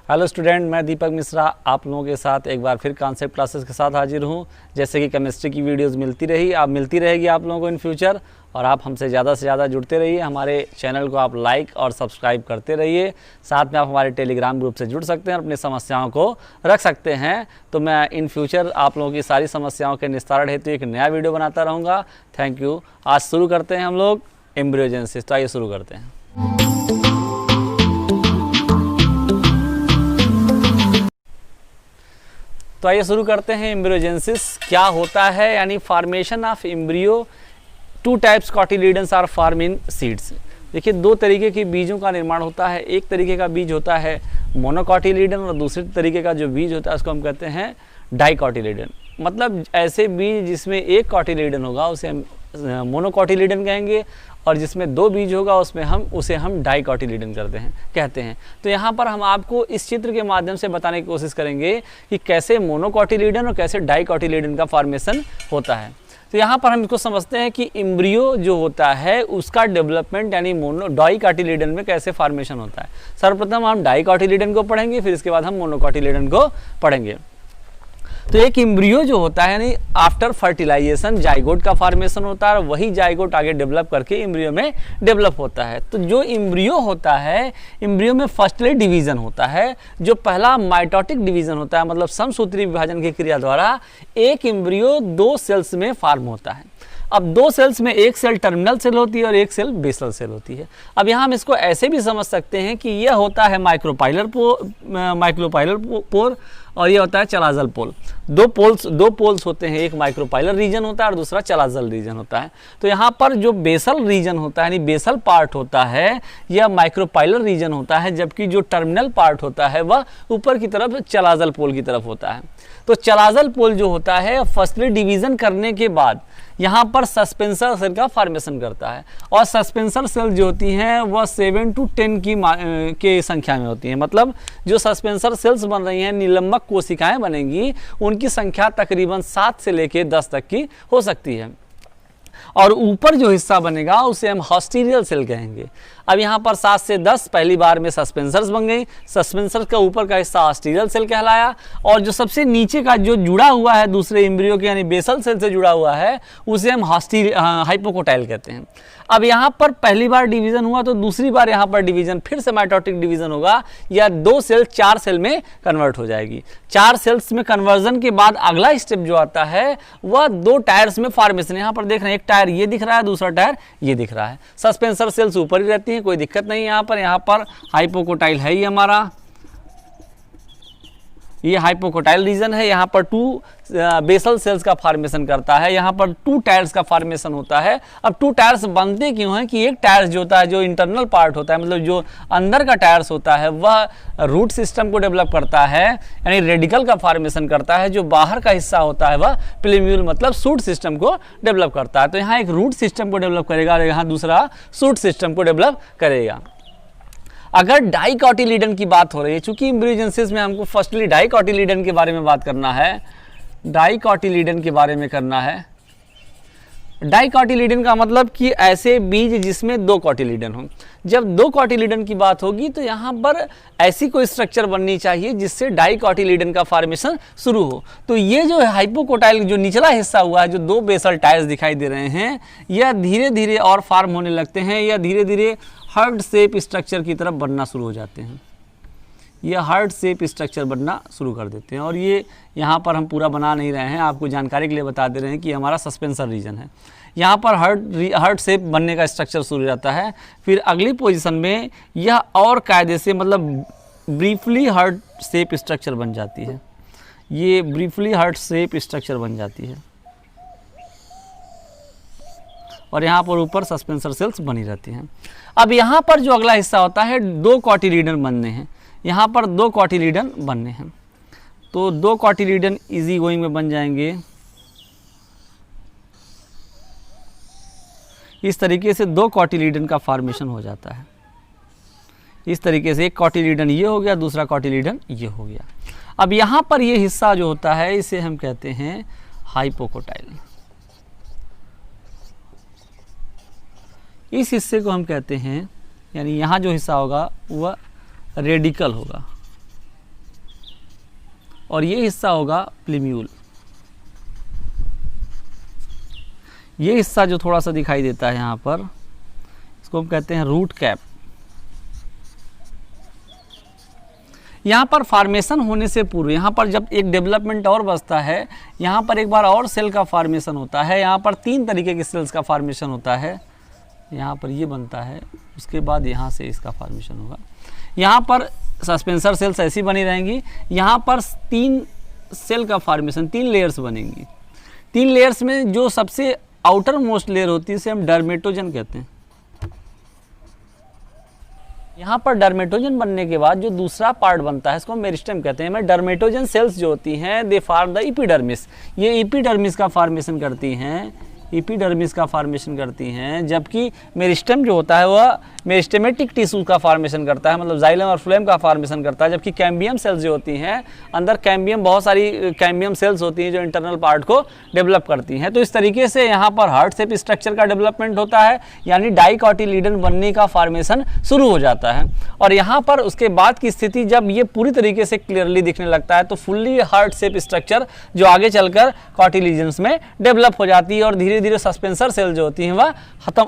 Hello student, मैं दीपक मिश्रा आप लोगों के साथ एक बार फिर कॉन्सेप्ट क्लासेस के साथ हाजिर हूँ। जैसे कि केमिस्ट्री की वीडियोस मिलती रहेगी आप लोगों को इन फ्यूचर, और आप हमसे ज़्यादा से ज़्यादा जुड़ते रहिए। हमारे चैनल को आप लाइक और सब्सक्राइब करते रहिए। साथ में आप हमारे टेलीग्राम ग्रुप से जुड़ सकते हैं और अपनी समस्याओं को रख सकते हैं। तो मैं इन फ्यूचर आप लोगों की सारी समस्याओं के निस्तारण हेतु एक नया वीडियो बनाता रहूँगा। Thank you. आज शुरू करते हैं हम लोग एम्ब्रियोजेनेसिस। तो आइए शुरू करते हैं। तो आइए शुरू करते हैं। एम्ब्रियोजेनेसिस क्या होता है, यानी formation of embryo. Two types cotyledons are form in seeds. देखिए, दो तरीके के बीजों का निर्माण होता है। एक तरीके का बीज होता है मोनोकॉटिलीडन और दूसरे तरीके का जो बीज होता है उसको हम कहते हैं डाइकॉटिलीडन। मतलब ऐसे बीज जिसमें एक कॉटिलीडन होगा उसे हम मोनोकॉटिलीडन कहेंगे, और जिसमें दो बीज होगा उसमें उसे हम डाइकॉटिलीडन कहते हैं। तो यहाँ पर हम आपको इस चित्र के माध्यम से बताने की कोशिश करेंगे कि कैसे मोनोकॉटिलीडन और कैसे डाइकॉटिलीडन का फॉर्मेशन होता है। तो यहाँ पर हम इसको समझते हैं कि एम्ब्रियो जो होता है उसका डेवलपमेंट यानी डाइकॉटिलीडन में कैसे फॉर्मेशन होता है। सर्वप्रथम हम डाइकॉटिलीडन को पढ़ेंगे, फिर इसके बाद हम मोनोकॉटिलीडन को पढ़ेंगे। तो एक एम्ब्रियो जो होता है यानी आफ्टर फर्टिलाइजेशन जाइगोट का फॉर्मेशन होता है, और वही जाइगोट आगे डेवलप करके एम्ब्रियो में डेवलप होता है। तो जो एम्ब्रियो होता है, एम्ब्रियो में फर्स्टली डिवीजन होता है। जो पहला माइटोटिक डिवीजन होता है, मतलब समसूत्री विभाजन की क्रिया द्वारा एक एम्ब्रियो दो सेल्स में फॉर्म होता है। अब दो सेल्स में एक सेल टर्मिनल सेल होती है और एक सेल बेसल सेल होती है। अब यहाँ हम इसको ऐसे भी समझ सकते हैं कि यह होता है माइक्रोपाइलर पोर और ये होता है चलाजल पोल। दो पोल्स होते हैं, एक माइक्रोपाइलर रीजन होता है और दूसरा चलाजल रीजन होता है। तो यहाँ पर जो बेसल रीजन होता है यानी बेसल पार्ट होता है यह माइक्रोपाइलर रीजन होता है, जबकि जो टर्मिनल पार्ट होता है वह ऊपर की तरफ चलाजल पोल की तरफ होता है। तो चलाजल पोल जो होता है फर्स्टली डिवीजन करने के बाद यहाँ पर सस्पेंसर सेल का फॉर्मेशन करता है, और सस्पेंसर सेल जो होती हैं वह 7 to 10 की संख्या में होती हैं। मतलब जो सस्पेंसर सेल्स बन रही हैं, निलंबक कोशिकाएं बनेंगी, उनकी संख्या तकरीबन 7 से लेकर 10 तक की हो सकती है। और ऊपर जो हिस्सा बनेगा उसे हम हॉस्टीरियल सेल कहेंगे। अब यहाँ पर 7 से 10 पहली बार में सस्पेंसर्स बन गई। सस्पेंसर्स का ऊपर का हिस्सा हॉस्टीरियल सेल कहलाया, और जो सबसे नीचे का जो जुड़ा हुआ है दूसरे एम्ब्रियो के यानी बेसल सेल से जुड़ा हुआ है उसे हम हाइपोकोटाइल कहते हैं। अब यहाँ पर पहली बार डिवीजन हुआ तो दूसरी बार यहाँ पर डिवीजन फिर से माइटोटिक डिवीजन होगा, या दो सेल 4 सेल में कन्वर्ट हो जाएगी। 4 सेल्स में कन्वर्जन के बाद अगला स्टेप जो आता है वह 2 टायर्स में फॉर्मेशन। यहाँ पर देख रहे हैं, एक टायर ये दिख रहा है, दूसरा टायर ये दिख रहा है। सस्पेंसर सेल्स ऊपर ही रहती हैं, कोई दिक्कत नहीं। यहाँ पर हाइपोकोटाइल है, ये हमारा ये हाइपोकोटाइल रीजन है। यहाँ पर 2 बेसल सेल्स का फॉर्मेशन करता है, यहाँ पर 2 टायर्स का फॉर्मेशन होता है। अब 2 टायर्स बनते क्यों हैं कि एक टायर्स जो होता है जो इंटरनल पार्ट होता है, मतलब जो अंदर का टायर्स होता है वह रूट सिस्टम को डेवलप करता है यानी रेडिकल का फॉर्मेशन करता है। जो बाहर का हिस्सा होता है वह प्लेम्यूल मतलब शूट सिस्टम को डेवलप करता है। तो यहाँ एक रूट सिस्टम को डेवलप करेगा और यहाँ दूसरा शूट सिस्टम को डेवलप करेगा। अगर डाइकॉटिलीडन की बात हो रही है, चूंकि एम्ब्रियोजेनेसिस में हमको फर्स्टली डाइकॉटिलीडन के बारे में बात करना है, डाइकॉटिलीडन के बारे में करना है। डाइकॉटिलीडन का मतलब कि ऐसे बीज जिसमें 2 कॉटिलीडन हो। जब 2 कॉटिलीडन की बात होगी तो यहाँ पर ऐसी कोई स्ट्रक्चर बननी चाहिए जिससे डाइकॉटिलीडन का फॉर्मेशन शुरू हो। तो ये जो हाइपोकोटाइल जो निचला हिस्सा हुआ है, जो 2 बेसल टायर्स दिखाई दे रहे हैं, यह धीरे धीरे और फॉर्म होने लगते हैं, या धीरे धीरे हार्ट शेप स्ट्रक्चर की तरफ बनना शुरू हो जाते हैं। ये हार्ट शेप स्ट्रक्चर बनना शुरू कर देते हैं। और ये यहाँ पर हम पूरा बना नहीं रहे हैं, आपको जानकारी के लिए बता दे रहे हैं कि हमारा सस्पेंसर रीजन है। यहाँ पर हार्ट शेप बनने का स्ट्रक्चर शुरू हो जाता है। फिर अगली पोजीशन में यह और कायदे से मतलब ब्रीफली हार्ट शेप स्ट्रक्चर बन जाती है। ये ब्रीफली हार्ट शेप स्ट्रक्चर बन जाती है, और यहाँ पर ऊपर सस्पेंसर सेल्स बनी रहती हैं। अब यहाँ पर जो अगला हिस्सा होता है 2 कॉटिलीडन बनने हैं। यहाँ पर 2 कॉटिलीडन बनने हैं, तो 2 कॉटिलीडन इजी गोइंग में बन जाएंगे। इस तरीके से 2 कॉटिलीडन का फॉर्मेशन हो जाता है। इस तरीके से एक कॉटिलीडन ये हो गया, दूसरा कॉटिलीडन ये हो गया। अब यहाँ पर ये हिस्सा जो होता है इसे हम कहते हैं हाइपोकोटाइल। इस हिस्से को हम कहते हैं, यानी यहाँ जो हिस्सा होगा वह रेडिकल होगा। और ये हिस्सा होगा प्लीम्यूल। ये हिस्सा जो थोड़ा सा दिखाई देता है यहाँ पर, इसको हम कहते हैं रूट कैप। यहाँ पर फॉर्मेशन होने से पूर्व, यहाँ पर जब एक डेवलपमेंट और बचता है, यहाँ पर एक बार और सेल का फॉर्मेशन होता है। यहाँ पर 3 तरीके के सेल्स का फॉर्मेशन होता है। यहाँ पर ये बनता है, उसके बाद यहाँ से इसका फॉर्मेशन होगा। यहाँ पर सस्पेंसर सेल्स ऐसी बनी रहेंगी। यहाँ पर 3 सेल का फॉर्मेशन, 3 लेयर्स बनेंगी। 3 लेयर्स में जो सबसे आउटर मोस्ट लेयर होती है उसे हम डर्मेटोजन कहते हैं। यहाँ पर डर्मेटोजन बनने के बाद जो दूसरा पार्ट बनता है इसको हम मेरिस्टेम कहते हैं। डर्मेटोजन सेल्स जो होती हैं दे फॉर्म द एपिडर्मिस। ये एपिडर्मिस का फॉर्मेशन करती हैं, एपिडर्मिस का फॉर्मेशन करती हैं, जबकि मेरिस्टेम जो होता है वह मेरिस्टेमेटिक टिश्यू का फॉर्मेशन करता है, मतलब जाइलम और फ्लोएम का फॉर्मेशन करता है। जबकि कैम्बियम सेल्स जो होती हैं, अंदर कैम्बियम, बहुत सारी कैम्बियम सेल्स होती हैं जो इंटरनल पार्ट को डेवलप करती हैं। तो इस तरीके से यहाँ पर हार्ट शेप स्ट्रक्चर का डेवलपमेंट होता है, यानी डाइकोटिलीडन बनने का फॉर्मेशन शुरू हो जाता है। और यहाँ पर उसके बाद की स्थिति जब ये पूरी तरीके से क्लियरली दिखने लगता है तो फुल्ली हार्ट शेप स्ट्रक्चर जो आगे चलकर कॉटिलीजन्स में डेवलप हो जाती है और धीरे धीरे सस्पेंसर सेल जो होती हैं वह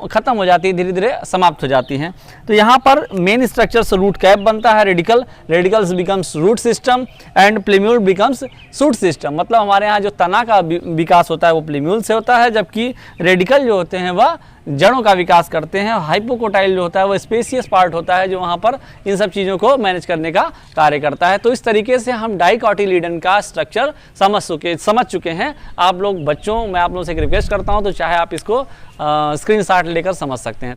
खत्म हो जाती है, धीरे धीरे समाप्त हो जाती हैं। तो यहाँ पर मेन स्ट्रक्चर रूट कैप बनता है, radicles becomes root system and plumule becomes shoot system. मतलब हमारे यहाँ जो तना का विकास होता है वो प्लीम्यूल से होता है, जबकि रेडिकल जो होते हैं वह जड़ों का विकास करते हैं। हाइपोकोटाइल जो होता है वो स्पेसियस पार्ट होता है जो वहाँ पर इन सब चीज़ों को मैनेज करने का कार्य करता है। तो इस तरीके से हम डाइकोटिलीडन का स्ट्रक्चर समझ चुके हैं। आप लोग बच्चों, मैं आप लोगों से एक रिक्वेस्ट करता हूँ, तो चाहे आप इसको स्क्रीनशॉट लेकर समझ सकते हैं।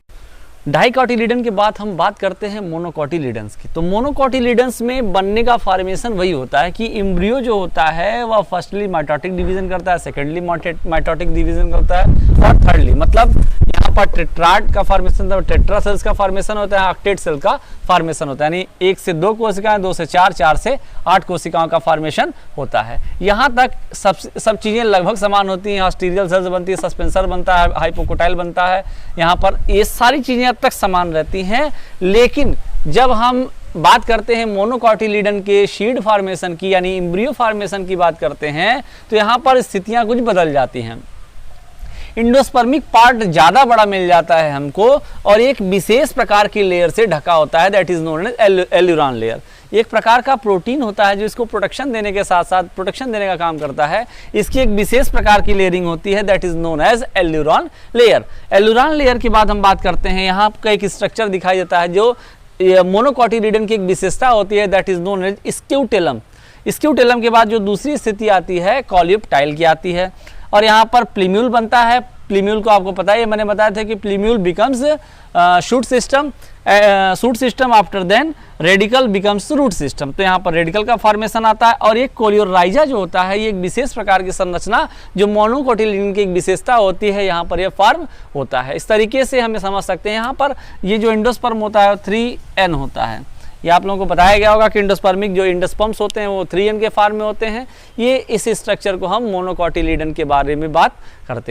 डाइकोटिलीडन के बाद हम बात करते हैं मोनोकोटिलीडन्स की। तो मोनोकोटिलीडन्स में बनने का फॉर्मेशन वही होता है कि एम्ब्रियो जो होता है वह फर्स्टली माइटोटिक डिवीजन करता है, सेकेंडली माइटोटिक डिवीजन करता है और थर्डली, मतलब यहाँ पर टेट्राड का फॉर्मेशन, टेट्रा सेल्स का फॉर्मेशन होता है, ऑक्टेट सेल का फॉर्मेशन होता है, यानी 1 से 2 कोशिकाएं, 2 से 4, 4 से 8 कोशिकाओं का फॉर्मेशन होता है। यहाँ तक सब चीज़ें लगभग समान होती हैं। ऑस्टेरियल सेल्स बनती है, सस्पेंसर बनता है, हाइपोकोटाइल बनता है, यहाँ पर ये सारी चीज़ें अब तक समान रहती हैं। लेकिन जब हम बात करते हैं मोनोकोटिलीडन के शीड फॉर्मेशन की, यानी एम्ब्रियो फॉर्मेशन की बात करते हैं, तो यहाँ पर स्थितियाँ कुछ बदल जाती हैं। इंडोस्पर्मिक पार्ट ज़्यादा बड़ा मिल जाता है हमको और एक विशेष प्रकार की लेयर से ढका होता है, that is known as aleurone layer. एक प्रकार का प्रोटीन होता है जो इसको प्रोटेक्शन देने के साथ साथ प्रोटेक्शन देने का काम करता है। इसकी एक विशेष प्रकार की लेयरिंग होती है, that is known as aleurone layer. Aleurone layer की बात हम बात करते हैं, यहाँ आपका एक स्ट्रक्चर दिखाई देता है जो मोनोकोटिलीडन की एक विशेषता होती है, that is known as scutellum. Scutellum के बाद जो दूसरी स्थिति आती है कॉलियोप्टाइल की आती है और यहाँ पर प्लीम्यूल बनता है। प्लीम्यूल को आपको पता है, मैंने बताया था कि plumule becomes shoot system after then radicle becomes root system. तो यहाँ पर रेडिकल का फॉर्मेशन आता है और एक कोलियोराइजा जो होता है ये एक विशेष प्रकार की संरचना जो मोनोकोटिलीडन की एक विशेषता होती है, यहाँ पर ये फॉर्म होता है। इस तरीके से हमें समझ सकते हैं। यहाँ पर ये जो एंडोस्पर्म होता है 3N होता है। ये आप लोगों को बताया गया होगा कि इंडोस्पर्मिक जो इंडोस्पर्म्स होते हैं वो 3N के फॉर्म में होते हैं। ये इस स्ट्रक्चर को हम मोनोकोटिलीडन के बारे में बात करते हैं।